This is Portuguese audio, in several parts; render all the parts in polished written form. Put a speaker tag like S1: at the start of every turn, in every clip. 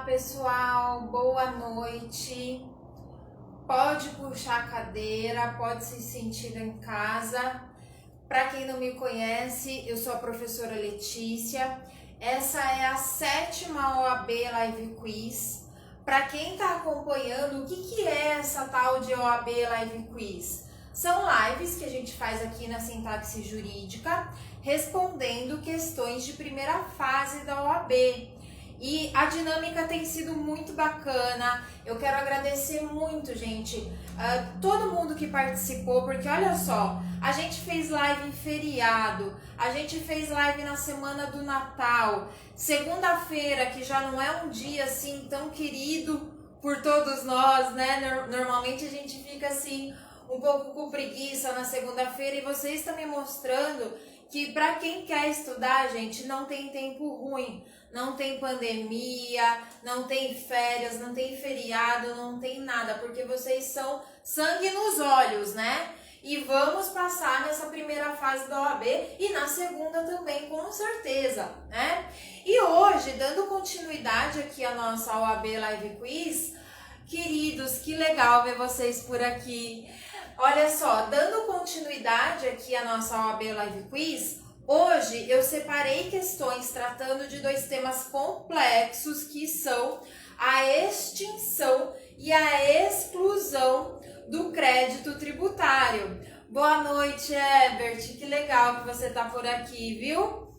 S1: pessoal, boa noite. Pode puxar a cadeira, pode se sentir em casa. Para quem não me conhece, eu sou a professora Letícia. Essa é a 7ª OAB Live Quiz. Para quem está acompanhando, o que é essa tal de OAB Live Quiz? São lives que a gente faz aqui na Sintaxe Jurídica, respondendo questões de primeira fase da OAB. E a dinâmica tem sido muito bacana. Eu quero agradecer muito, gente, todo mundo que participou, porque olha só, a gente fez live em feriado, a gente fez live na semana do Natal, segunda-feira, que já não é um dia assim tão querido por todos nós, né? Normalmente a gente fica assim um pouco com preguiça na segunda-feira, e vocês estão me mostrando que para quem quer estudar, gente, não tem tempo ruim, não tem pandemia, não tem férias, não tem feriado, não tem nada, porque vocês são sangue nos olhos, né? E vamos passar nessa primeira fase da OAB e na segunda também, com certeza, né? E hoje, dando continuidade aqui à nossa OAB Live Quiz, queridos, que legal ver vocês por aqui. Olha só, dando continuidade aqui à nossa OAB Live Quiz, hoje eu separei questões tratando de dois temas complexos, que são a extinção e a exclusão do crédito tributário. Boa noite, Herbert, que legal que você está por aqui, viu?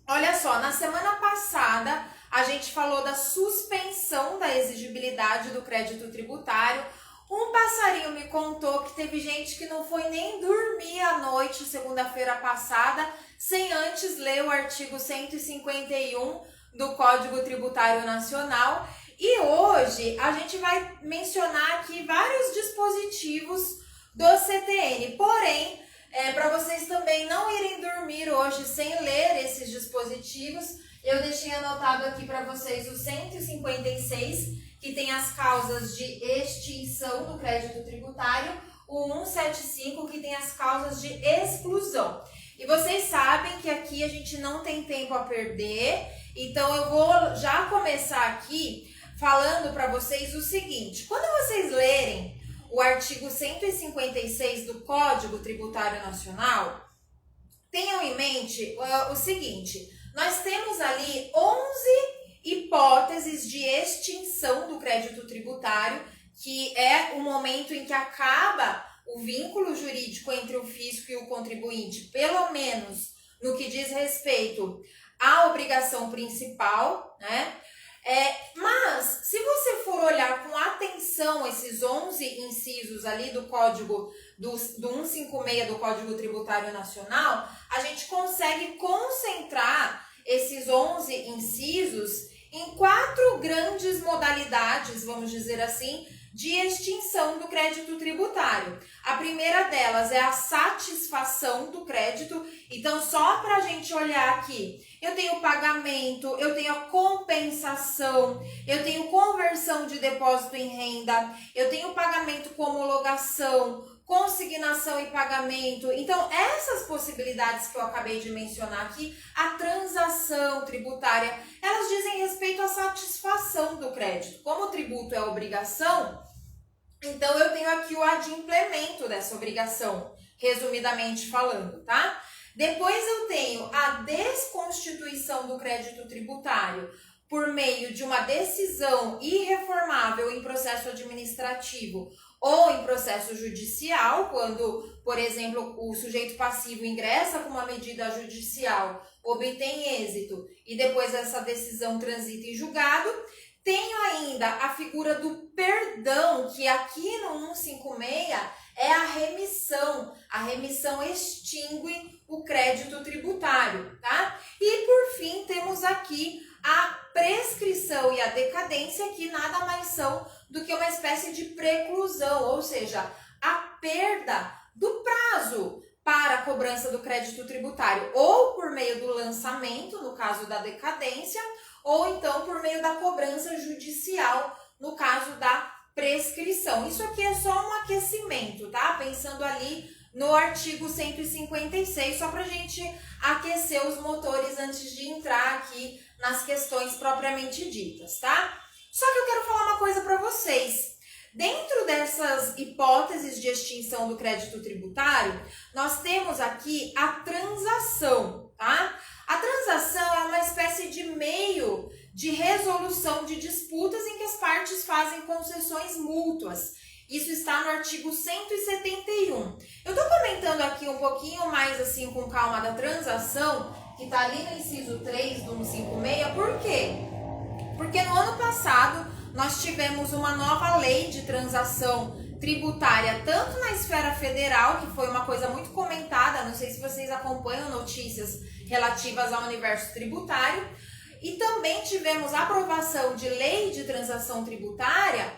S1: Olha só, na semana passada a gente falou da suspensão da exigibilidade do crédito tributário. Um passarinho me contou que teve gente que não foi nem dormir à noite, segunda-feira passada, sem antes ler o artigo 151 do Código Tributário Nacional. E hoje a gente vai mencionar aqui vários dispositivos do CTN. Porém, para vocês também não irem dormir hoje sem ler esses dispositivos, eu deixei anotado aqui para vocês o 156, que tem as causas de extinção do crédito tributário, o 175, que tem as causas de exclusão. E vocês sabem que aqui a gente não tem tempo a perder, então eu vou já começar aqui falando para vocês o seguinte: quando vocês lerem o artigo 156 do Código Tributário Nacional, tenham em mente o seguinte: nós temos ali 11 hipóteses de extinção do crédito tributário, que é o momento em que acaba o vínculo jurídico entre o fisco e o contribuinte, pelo menos no que diz respeito à obrigação principal, né? Mas, se você for olhar com atenção esses 11 incisos ali do Código, do 156 do Código Tributário Nacional, a gente consegue concentrar esses 11 incisos em 4 grandes modalidades, vamos dizer assim, de extinção do crédito tributário. A primeira delas é a satisfação do crédito. Então, só para a gente olhar aqui, eu tenho pagamento, eu tenho a compensação, eu tenho conversão de depósito em renda, eu tenho pagamento com homologação, consignação e pagamento. Então, essas possibilidades que eu acabei de mencionar aqui, a transação tributária, elas dizem respeito à satisfação do crédito. Como o tributo é obrigação, então eu tenho aqui o adimplemento dessa obrigação, resumidamente falando, tá? Depois eu tenho a desconstituição do crédito tributário por meio de uma decisão irreformável em processo administrativo ou em processo judicial, quando, por exemplo, o sujeito passivo ingressa com uma medida judicial, obtém êxito e depois essa decisão transita em julgado. Tenho ainda a figura do perdão, que aqui no 156 é a remissão. A remissão extingue o crédito tributário, tá? E por fim temos aqui a prescrição e a decadência, que nada mais são do que uma espécie de preclusão, ou seja, a perda do prazo para a cobrança do crédito tributário, ou por meio do lançamento, no caso da decadência, ou então por meio da cobrança judicial, no caso da prescrição. Isso aqui é só um aquecimento, tá? Pensando ali no artigo 156, só para a gente aquecer os motores antes de entrar aqui nas questões propriamente ditas, tá? Só que eu quero falar uma coisa para vocês. Dentro dessas hipóteses de extinção do crédito tributário, nós temos aqui a transação, tá? A transação é uma espécie de meio de resolução de disputas em que as partes fazem concessões mútuas. Isso está no artigo 171. Eu estou comentando aqui um pouquinho mais assim com calma da transação, que está ali no inciso 3 do 156, por quê? Porque no ano passado nós tivemos uma nova lei de transação tributária, tanto na esfera federal, que foi uma coisa muito comentada, não sei se vocês acompanham notícias relativas ao universo tributário, e também tivemos aprovação de lei de transação tributária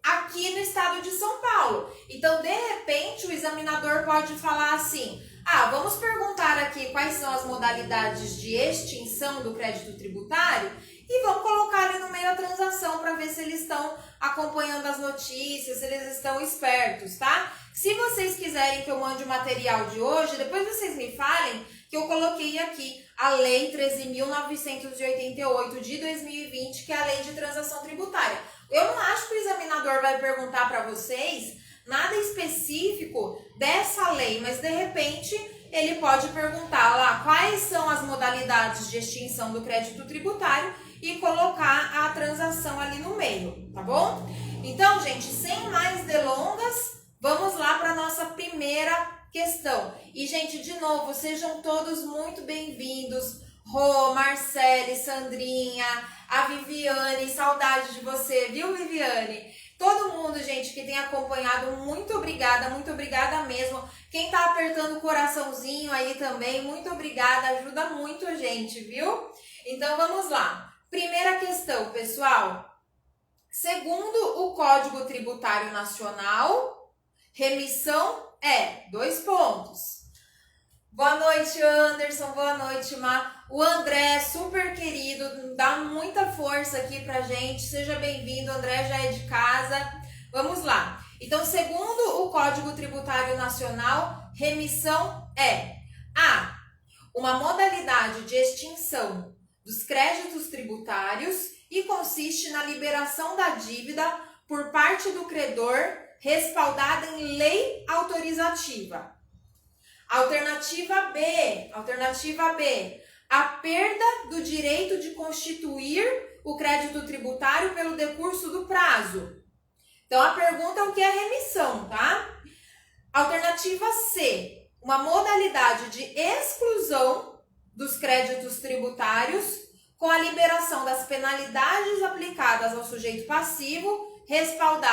S1: aqui no estado de São Paulo. Então, de repente, o examinador pode falar assim: vamos perguntar aqui quais são as modalidades de extinção do crédito tributário e vamos colocar ali no meio a transação para ver se eles estão acompanhando as notícias, se eles estão espertos, tá? Se vocês quiserem que eu mande o material de hoje, depois vocês me falem que eu coloquei aqui a Lei 13.988 de 2020, que é a Lei de Transação Tributária. Eu não acho que o examinador vai perguntar para vocês nada específico dessa lei, mas de repente ele pode perguntar lá quais são as modalidades de extinção do crédito tributário e colocar a transação ali no meio, tá bom? Então, gente, sem mais delongas, vamos lá para a nossa primeira questão. E, gente, de novo, sejam todos muito bem-vindos. Rô, Marcele, Sandrinha, a Viviane, saudade de você, viu, Viviane? Todo mundo, gente, que tem acompanhado, muito obrigada mesmo. Quem tá apertando o coraçãozinho aí também, muito obrigada, ajuda muito a gente, viu? Então, vamos lá. Primeira questão, pessoal. Segundo o Código Tributário Nacional, remissão é 2 pontos. Boa noite, Anderson. Boa noite, Má. O André, super querido, dá muita força aqui pra gente. Seja bem-vindo, André já é de casa. Vamos lá. Então, segundo o Código Tributário Nacional, remissão é A. Uma modalidade de extinção dos créditos tributários e consiste na liberação da dívida por parte do credor respaldada em lei autorizativa. Alternativa B, a perda do direito de constituir o crédito tributário pelo decurso do prazo. Então, a pergunta é o que é remissão, tá? Alternativa C, uma modalidade de exclusão dos créditos tributários com a liberação das penalidades aplicadas ao sujeito passivo, respaldado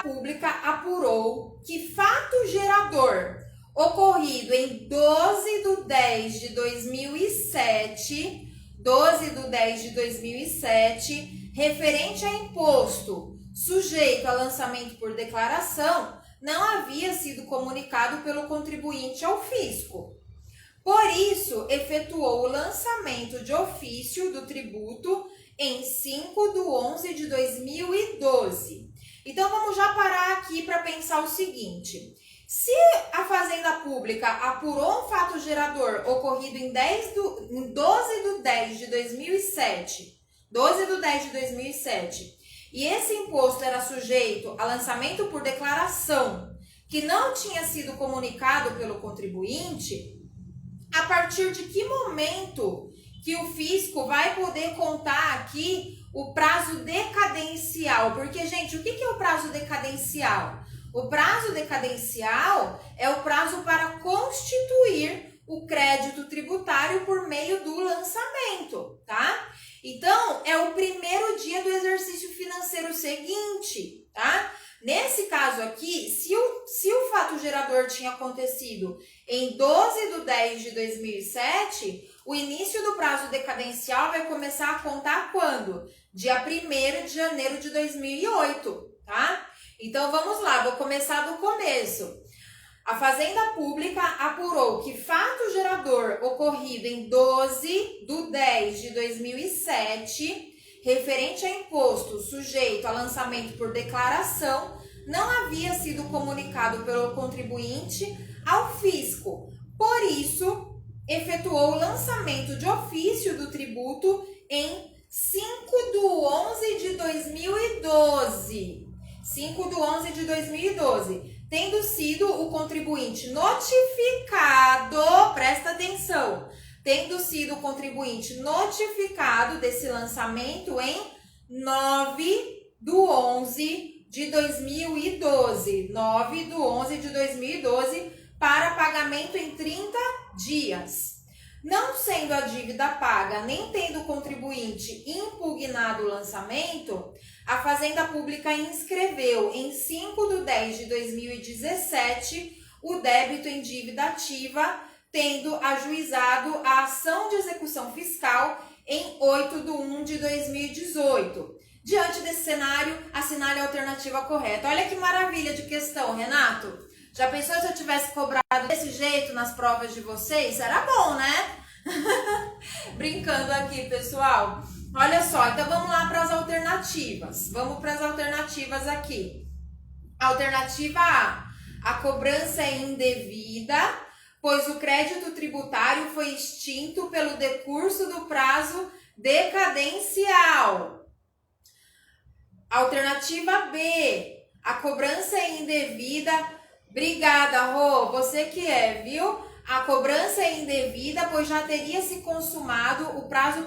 S1: Pública apurou que fato gerador ocorrido em 12/10/2007, referente a imposto sujeito a lançamento por declaração, não havia sido comunicado pelo contribuinte ao fisco. Por isso, efetuou o lançamento de ofício do tributo em 5/11/2012. Então, vamos já parar aqui para pensar o seguinte. Se a Fazenda Pública apurou um fato gerador ocorrido em 12/10/2007, e esse imposto era sujeito a lançamento por declaração, que não tinha sido comunicado pelo contribuinte, a partir de que momento que o fisco vai poder contar aqui o prazo decadencial? Porque, gente, o que é o prazo decadencial? O prazo decadencial é o prazo para constituir o crédito tributário por meio do lançamento, tá? Então, é o primeiro dia do exercício financeiro seguinte, tá? Nesse caso aqui, se o fato gerador tinha acontecido em 12/10/2007, o início do prazo decadencial vai começar a contar quando? Dia 1º de janeiro de 2008, tá? Então, vamos lá, vou começar do começo. A Fazenda Pública apurou que fato gerador ocorrido em 12/10/2007, referente a imposto sujeito a lançamento por declaração, não havia sido comunicado pelo contribuinte ao fisco. Por isso, efetuou o lançamento de ofício do tributo em 5/11/2012. 5/11/2012. Tendo sido o contribuinte notificado, presta atenção, tendo sido o contribuinte notificado desse lançamento em 9/11/2012. 9/11/2012 para pagamento em 30 dias. Não sendo a dívida paga, nem tendo o contribuinte impugnado o lançamento, a Fazenda Pública inscreveu em 5/10/2017 o débito em dívida ativa, tendo ajuizado a ação de execução fiscal em 8/1/2018. Diante desse cenário, assinale a alternativa correta. Olha que maravilha de questão, Renato. Já pensou se eu tivesse cobrado desse jeito nas provas de vocês? Era bom, né? Brincando aqui, pessoal. Olha só, então vamos lá para as alternativas. Vamos para as alternativas aqui. Alternativa A cobrança é indevida, pois o crédito tributário foi extinto pelo decurso do prazo decadencial. Alternativa B, a cobrança é indevida. Obrigada, Rô, você que é, viu? A cobrança é indevida, pois já teria se consumado o prazo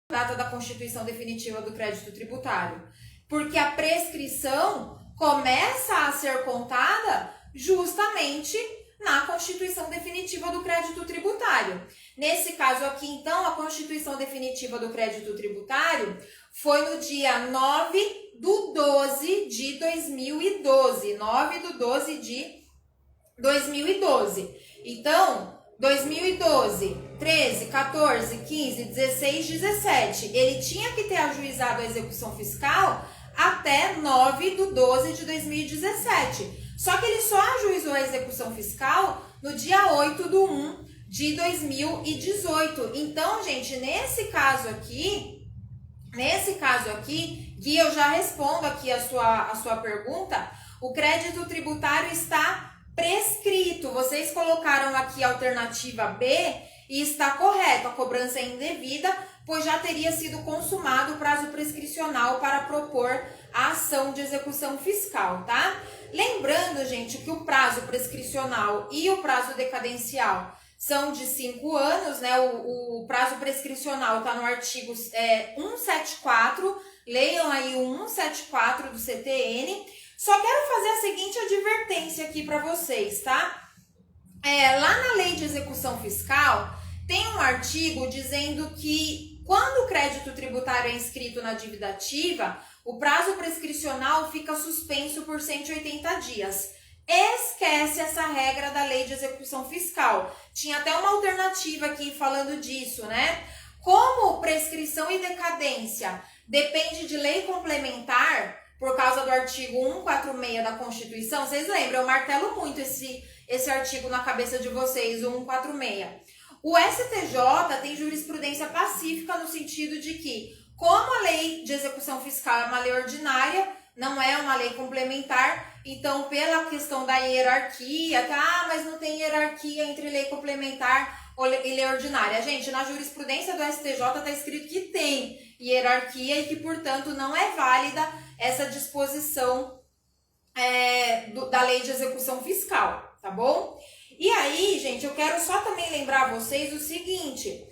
S1: data da constituição definitiva do crédito tributário? Porque a prescrição começa a ser contada justamente na constituição definitiva do crédito tributário. Nesse caso aqui, então, a constituição definitiva do crédito tributário foi no dia 9/12 de 2012. 9/12 de 2012. Então, 2012, 13, 14, 15, 16, 17. Ele tinha que ter ajuizado a execução fiscal até 9/12 de 2017. Só que ele só ajuizou a execução fiscal no dia 8/1 de 2018. Então, gente, nesse caso aqui, Gui, eu já respondo aqui a sua pergunta. O crédito tributário está prescrito. Vocês colocaram aqui a alternativa B e está correto. A cobrança é indevida, pois já teria sido consumado o prazo prescricional para propor a ação de execução fiscal, tá? Lembrando, gente, que o prazo prescricional e o prazo decadencial são de 5 anos, né? O prazo prescricional está no artigo 174, leiam aí o 174 do CTN. Só quero fazer a seguinte advertência aqui para vocês, tá? Lá na lei de execução fiscal, tem um artigo dizendo que quando o crédito tributário é inscrito na dívida ativa, o prazo prescricional fica suspenso por 180 dias. Esquece essa regra da lei de execução fiscal. Tinha até uma alternativa aqui falando disso, né? Como prescrição e decadência depende de lei complementar, por causa do artigo 146 da Constituição, vocês lembram? Eu martelo muito esse artigo na cabeça de vocês, o 146. O STJ tem jurisprudência pacífica no sentido de que, como a lei de execução fiscal é uma lei ordinária, não é uma lei complementar, então pela questão da hierarquia, mas não tem hierarquia entre lei complementar e lei ordinária. Gente, na jurisprudência do STJ está escrito que tem hierarquia e que, portanto, não é válida essa disposição da lei de execução fiscal, tá bom? E aí, gente, eu quero só também lembrar vocês o seguinte: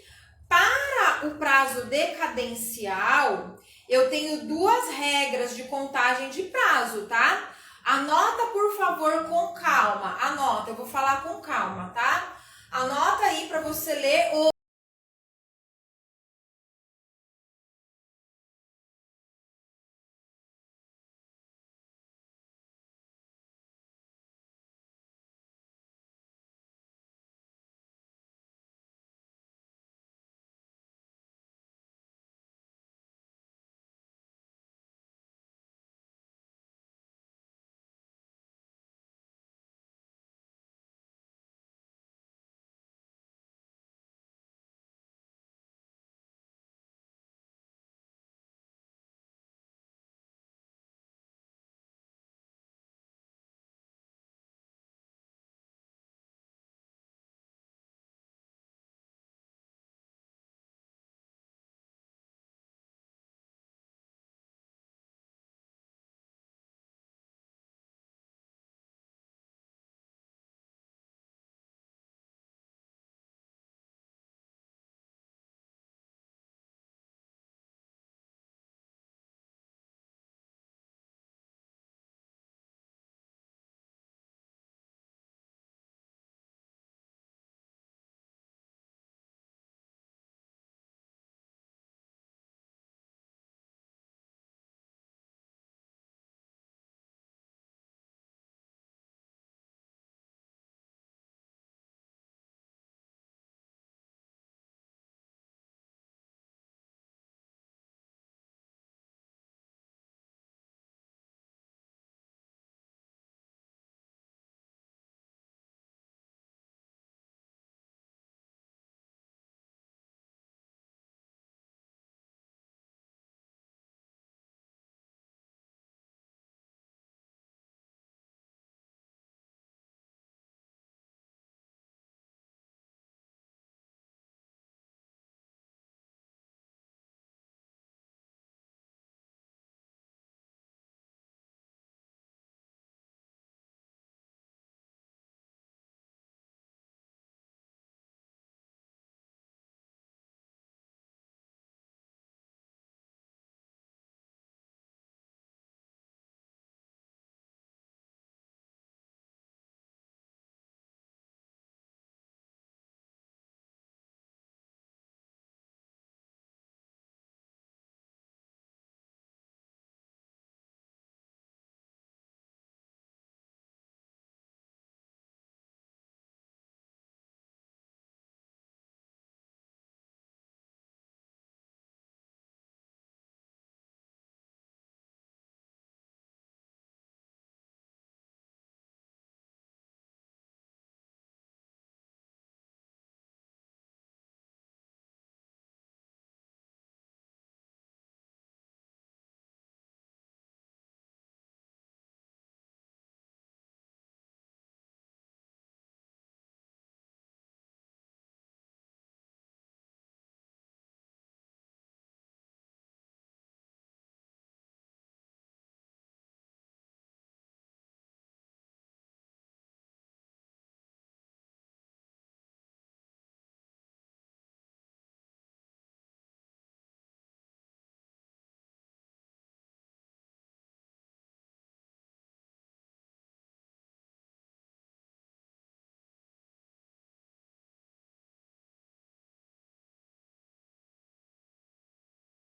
S1: para o prazo decadencial, eu tenho duas regras de contagem de prazo, tá? Anota, por favor, com calma. Anota, eu vou falar com calma, tá? Anota aí para você ler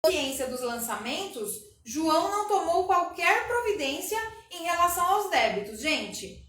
S1: ciência dos lançamentos, João não tomou qualquer providência em relação aos débitos. Gente,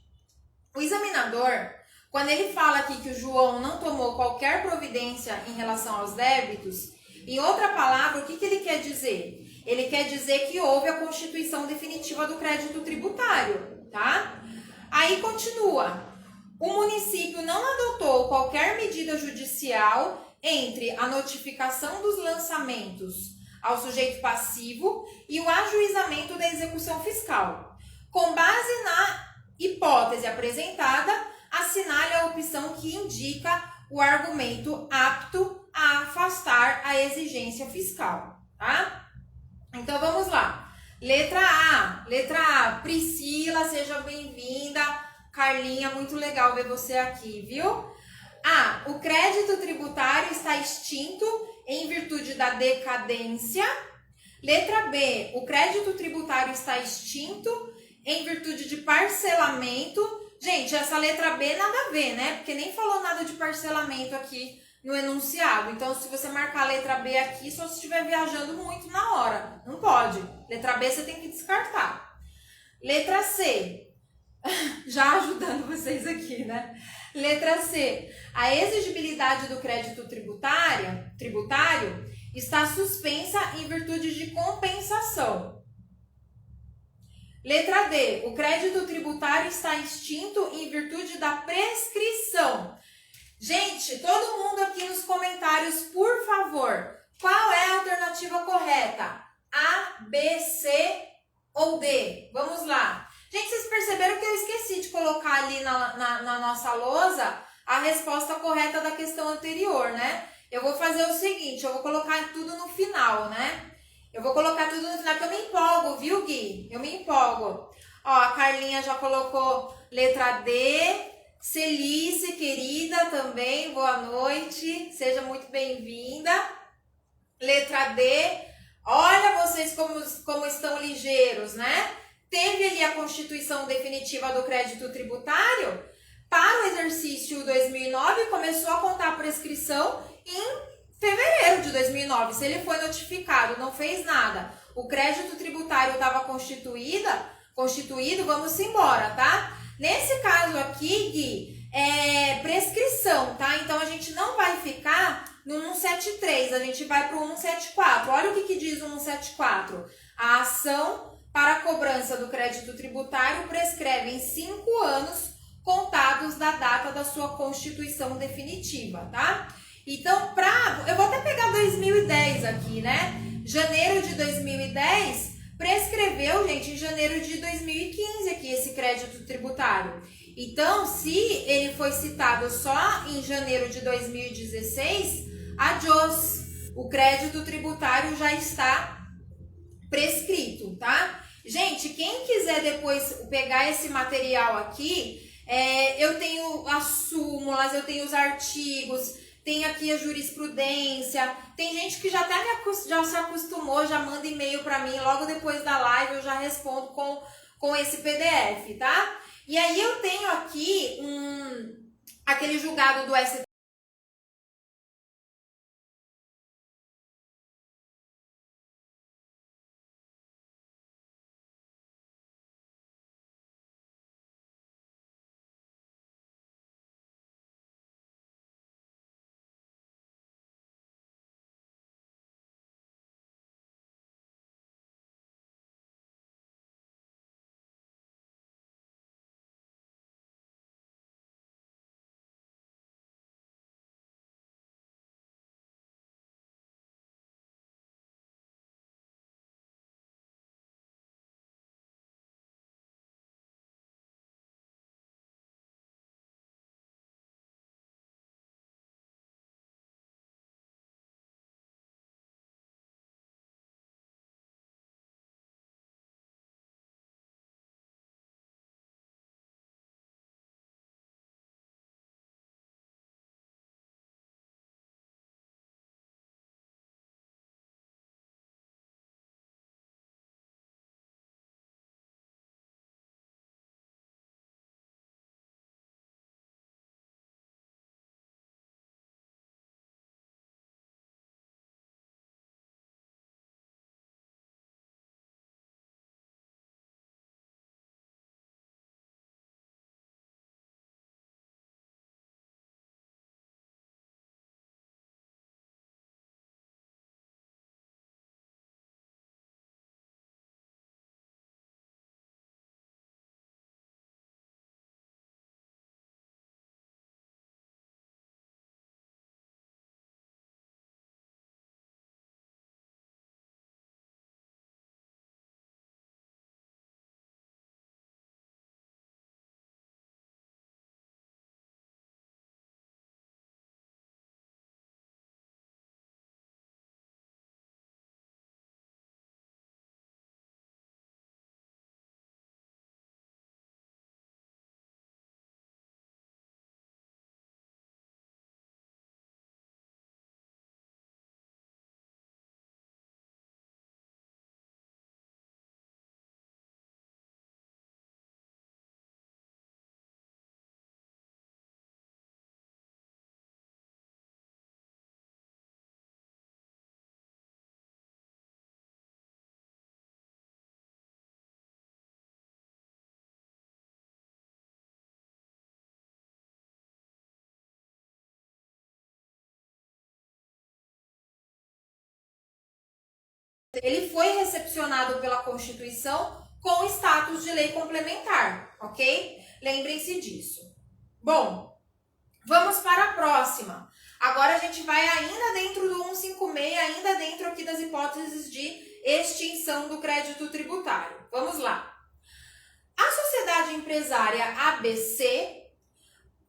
S1: o examinador, quando ele fala aqui que o João não tomou qualquer providência em relação aos débitos, em outra palavra, o que ele quer dizer? Ele quer dizer que houve a constituição definitiva do crédito tributário, tá? Aí continua. O município não adotou qualquer medida judicial entre a notificação dos lançamentos ao sujeito passivo e o ajuizamento da execução fiscal. Com base na hipótese apresentada, assinale a opção que indica o argumento apto a afastar a exigência fiscal, tá? Então vamos lá. Letra A, Priscila, seja bem-vinda. Carlinha, muito legal ver você aqui, viu? A, o crédito tributário está extinto em virtude da decadência. Letra B, o crédito tributário está extinto em virtude de parcelamento. Gente, essa letra B nada a ver, né? Porque nem falou nada de parcelamento aqui no enunciado. Então, se você marcar a letra B aqui, só se estiver viajando muito na hora. Não pode. Letra B você tem que descartar. Letra C, já ajudando vocês aqui, né? Letra C, a exigibilidade do crédito tributário está suspensa em virtude de compensação. Letra D, o crédito tributário está extinto em virtude da prescrição. Gente, todo mundo aqui nos comentários, por favor, qual é a alternativa correta? A, B, C ou D? Vamos lá. Gente, vocês perceberam que eu esqueci de colocar ali na nossa lousa a resposta correta da questão anterior, né? Eu vou fazer o seguinte, eu vou colocar tudo no final, né? Eu vou colocar tudo no final, que eu me empolgo, viu, Gui? Eu me empolgo. Ó, a Carlinha já colocou letra D. Celice, querida, também, boa noite. Seja muito bem-vinda. Letra D. Olha vocês como estão ligeiros, né? Teve ali a constituição definitiva do crédito tributário. Para o exercício 2009, começou a contar a prescrição em fevereiro de 2009. Se ele foi notificado, não fez nada, o crédito tributário estava constituído, vamos embora, tá? Nesse caso aqui, Gui, é prescrição, tá? Então, a gente não vai ficar no 173, a gente vai para o 174. Olha o que diz o 174. A ação para a cobrança do crédito tributário prescreve em 5 anos contados da data da sua constituição definitiva, tá? Então, eu vou até pegar 2010 aqui, né? Janeiro de 2010, prescreveu, gente, em janeiro de 2015 aqui esse crédito tributário. Então, se ele foi citado só em janeiro de 2016, adiós, o crédito tributário já está prescrito, tá? Gente, quem quiser depois pegar esse material aqui, eu tenho as súmulas, eu tenho os artigos, tem aqui a jurisprudência, tem gente que já até já se acostumou, já manda e-mail para mim, logo depois da live eu já respondo com esse PDF, tá? E aí eu tenho aqui aquele julgado do STF ele foi recepcionado pela Constituição com status de lei complementar, ok? Lembrem-se disso. Bom, vamos para a próxima. Agora a gente vai ainda dentro do 156, ainda dentro aqui das hipóteses de extinção do crédito tributário. Vamos lá. A sociedade empresária ABC,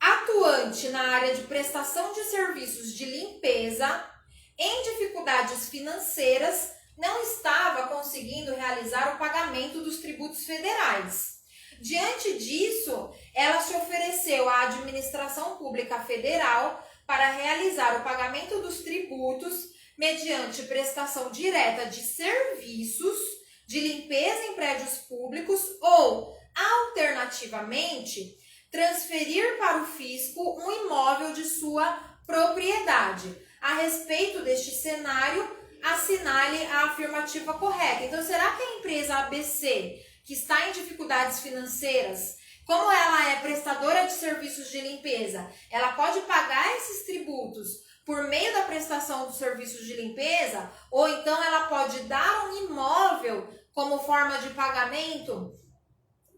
S1: atuante na área de prestação de serviços de limpeza, em dificuldades financeiras, não estava conseguindo realizar o pagamento dos tributos federais. Diante disso, ela se ofereceu à administração pública federal para realizar o pagamento dos tributos mediante prestação direta de serviços de limpeza em prédios públicos ou, alternativamente, transferir para o fisco um imóvel de sua propriedade. A respeito deste cenário, assinale a afirmativa correta. Então, será que a empresa ABC, que está em dificuldades financeiras, como ela é prestadora de serviços de limpeza, ela pode pagar esses tributos por meio da prestação dos serviços de limpeza, ou então ela pode dar um imóvel como forma de pagamento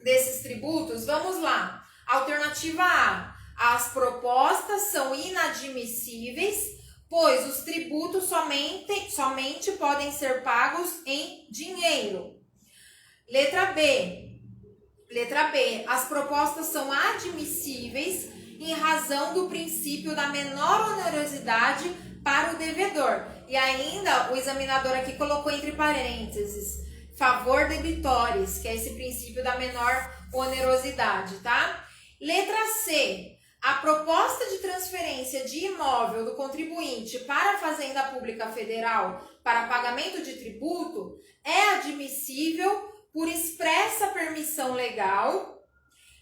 S1: desses tributos? Vamos lá. Alternativa A. As propostas são inadmissíveis, pois os tributos somente podem ser pagos em dinheiro. Letra B. As propostas são admissíveis em razão do princípio da menor onerosidade para o devedor. E ainda o examinador aqui colocou entre parênteses, favor debitores, que é esse princípio da menor onerosidade, tá? Letra C. A proposta de transferência de imóvel do contribuinte para a Fazenda Pública Federal para pagamento de tributo é admissível por expressa permissão legal.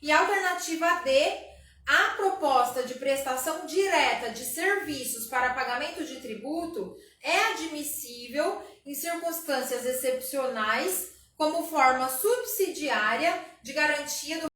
S1: E a alternativa D, a proposta de prestação direta de serviços para pagamento de tributo é admissível em circunstâncias excepcionais como forma subsidiária de garantia do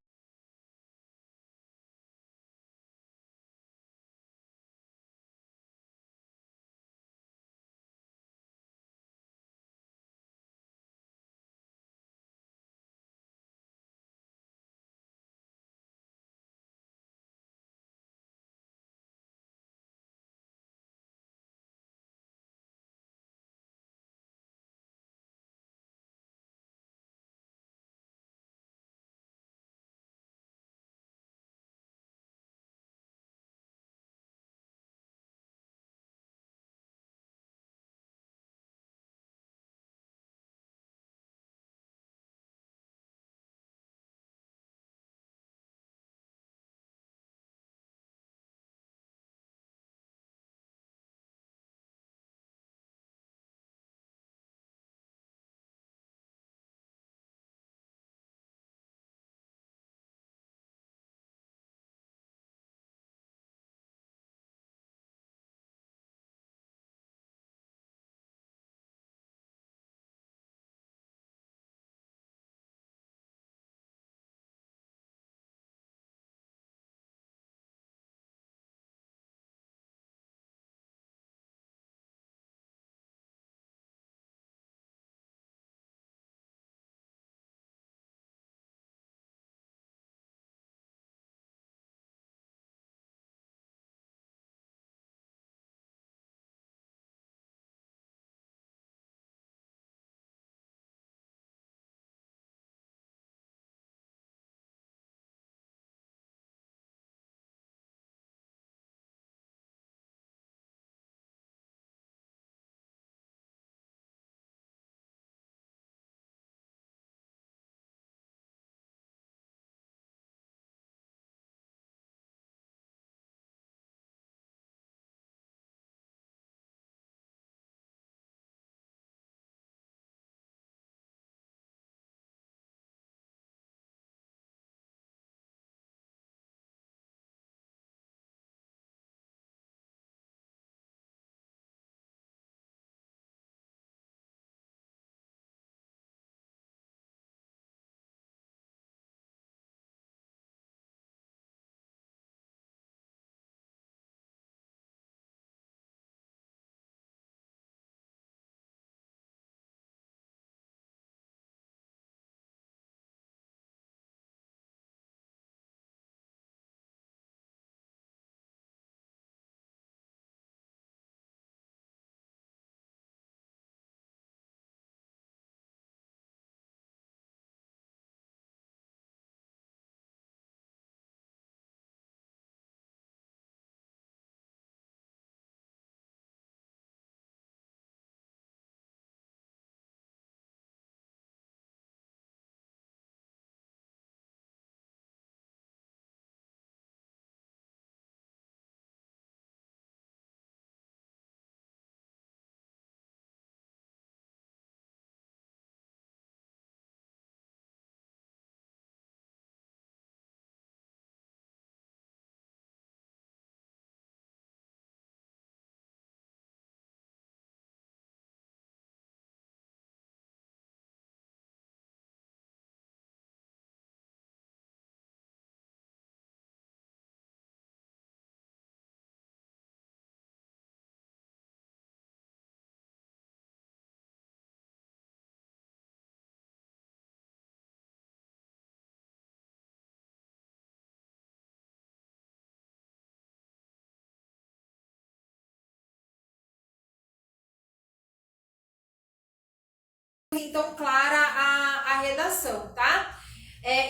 S1: então clara a redação, tá?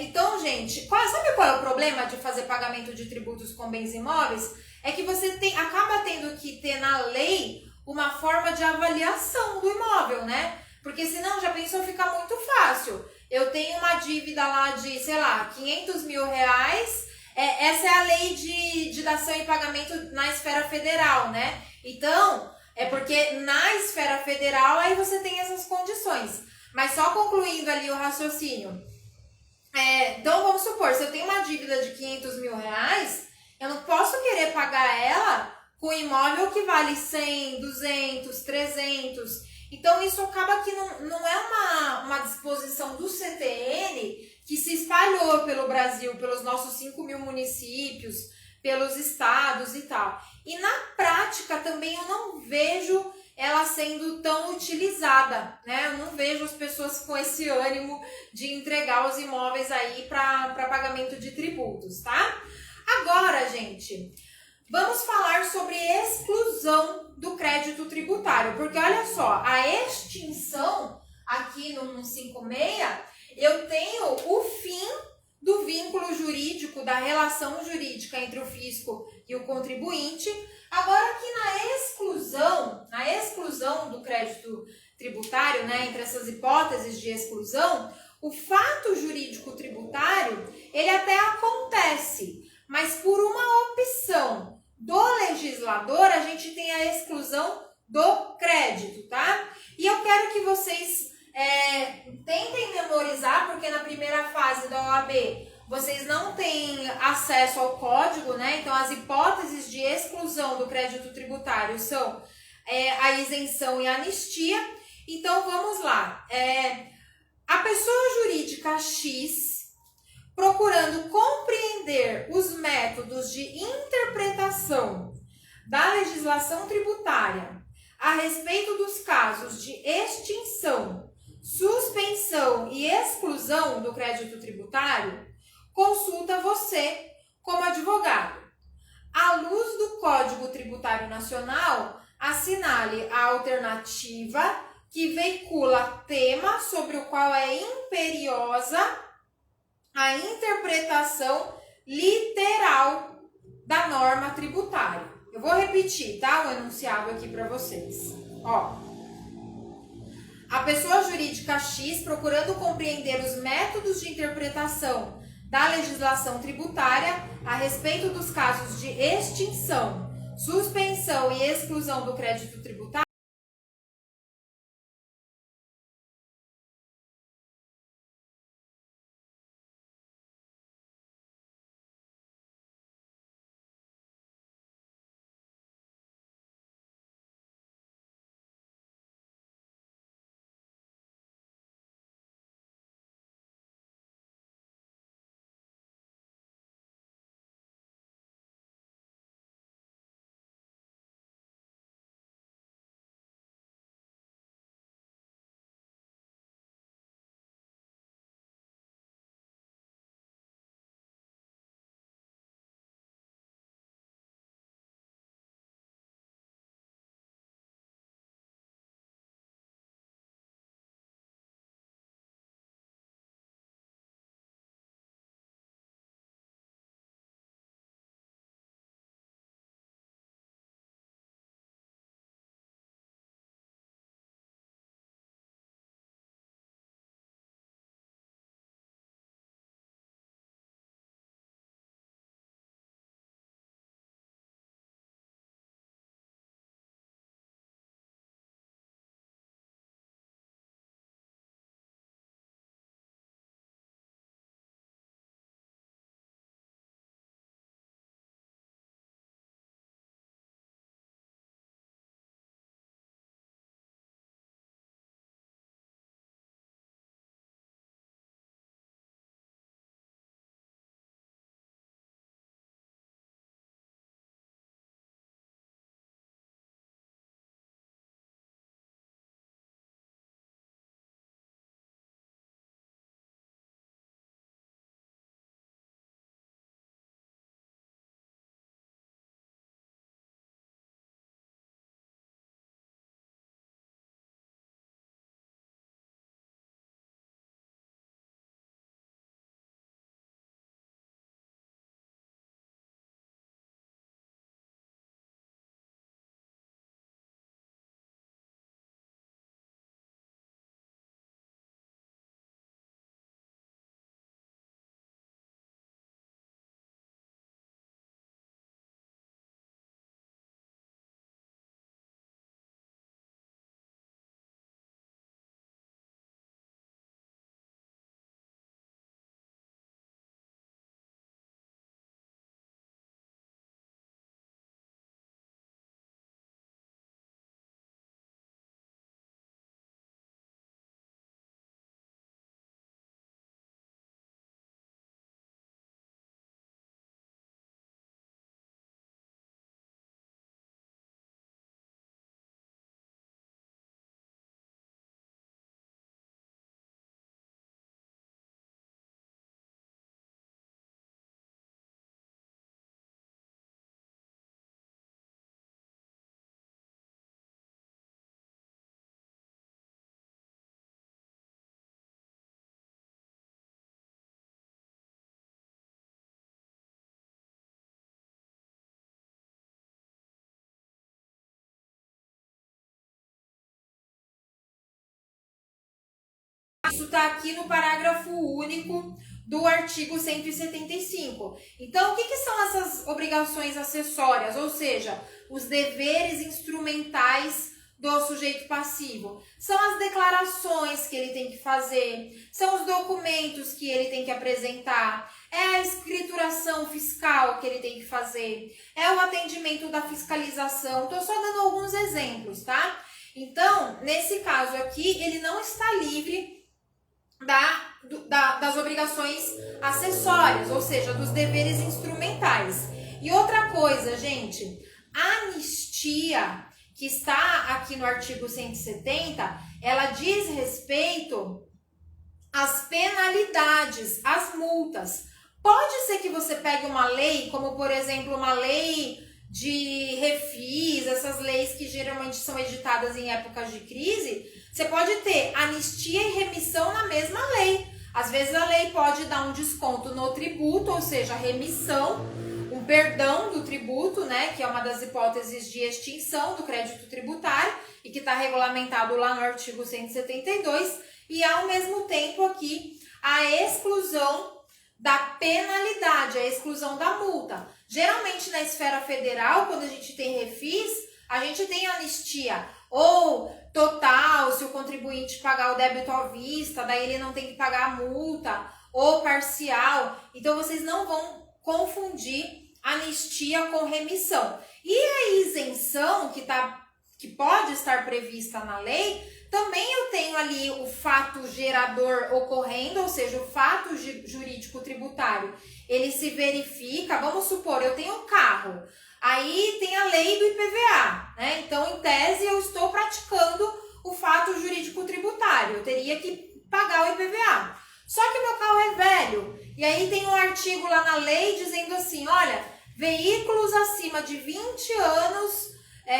S1: Então, gente, sabe qual é o problema de fazer pagamento de tributos com bens imóveis? É que você acaba tendo que ter na lei uma forma de avaliação do imóvel, né? Porque senão, já pensou, fica muito fácil. Eu tenho uma dívida lá de, sei lá, 500 mil reais. Essa é a lei de dação e pagamento na esfera federal, né? Então, é porque na esfera federal aí você tem essas condições. Mas só concluindo ali o raciocínio. Então, vamos supor, se eu tenho uma dívida de 500 mil reais, eu não posso querer pagar ela com imóvel que vale 100, 200, 300. Então, isso acaba que não é uma disposição do CTN que se espalhou pelo Brasil, pelos nossos 5 mil municípios, pelos estados e tal. E na prática também eu não vejo ela sendo tão utilizada, né? Eu não vejo as pessoas com esse ânimo de entregar os imóveis aí para pagamento de tributos, tá? Agora, gente, vamos falar sobre exclusão do crédito tributário, porque olha só, a extinção aqui no 56, eu tenho o fim do vínculo jurídico, da relação jurídica entre o fisco e o contribuinte. Agora aqui na exclusão do crédito tributário, né, entre essas hipóteses de exclusão, o fato jurídico tributário, ele até acontece, mas por uma opção do legislador, a gente tem a exclusão do crédito, tá? E eu quero que vocês tentem memorizar, porque na primeira fase da OAB vocês não têm acesso ao código, né? Então, as hipóteses de exclusão do crédito tributário são a isenção e a anistia. Então, vamos lá. A pessoa jurídica X, procurando compreender os métodos de interpretação da legislação tributária a respeito dos casos de extinção, suspensão e exclusão do crédito tributário, consulta você como advogado. À luz do Código Tributário Nacional, assinale a alternativa que veicula tema sobre o qual é imperiosa a interpretação literal da norma tributária. Eu vou repetir, tá? O enunciado aqui para vocês. Ó. A pessoa jurídica X, procurando compreender os métodos de interpretação da legislação tributária a respeito dos casos de extinção, suspensão e exclusão do crédito tributário, Isso está aqui no parágrafo único do artigo 175. Então, o que são essas obrigações acessórias? Ou seja, os deveres instrumentais do sujeito passivo. São as declarações que ele tem que fazer, são os documentos que ele tem que apresentar, é a escrituração fiscal que ele tem que fazer, é o atendimento da fiscalização. Estou só dando alguns exemplos, tá? Então, nesse caso aqui, ele não está livre das obrigações acessórias, ou seja, dos deveres instrumentais. E outra coisa, gente, a anistia que está aqui no artigo 170, ela diz respeito às penalidades, às multas. Pode ser que você pegue uma lei, como por exemplo uma lei de refis, essas leis que geralmente são editadas em épocas de crise, você pode ter anistia e remissão na mesma lei. Às vezes a lei pode dar um desconto no tributo, ou seja, remissão, um perdão do tributo, né, que é uma das hipóteses de extinção do crédito tributário e que está regulamentado lá no artigo 172, e ao mesmo tempo aqui a exclusão da penalidade, a exclusão da multa. Geralmente na esfera federal, quando a gente tem refis, a gente tem anistia ou total, se o contribuinte pagar o débito à vista, daí ele não tem que pagar a multa, ou parcial. Então vocês não vão confundir anistia com remissão. E a isenção que pode estar prevista na lei, também eu tenho ali o fato gerador ocorrendo, ou seja, o fato jurídico tributário, ele se verifica. Vamos supor, eu tenho um carro, aí tem a lei do IPVA, né? Então, em tese, eu estou praticando o fato jurídico tributário, eu teria que pagar o IPVA. Só que meu carro é velho, e aí tem um artigo lá na lei dizendo assim, olha, veículos acima de 20 anos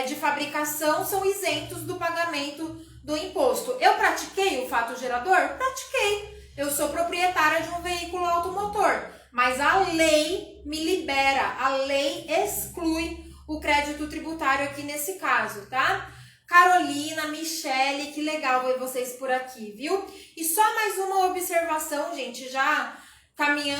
S1: de fabricação são isentos do pagamento do imposto. Eu pratiquei o fato gerador? Pratiquei. Eu sou proprietária de um veículo automotor, mas a lei me libera, a lei exclui o crédito tributário aqui nesse caso, tá? Carolina, Michele, que legal ver vocês por aqui, viu? E só mais uma observação, gente, já caminhando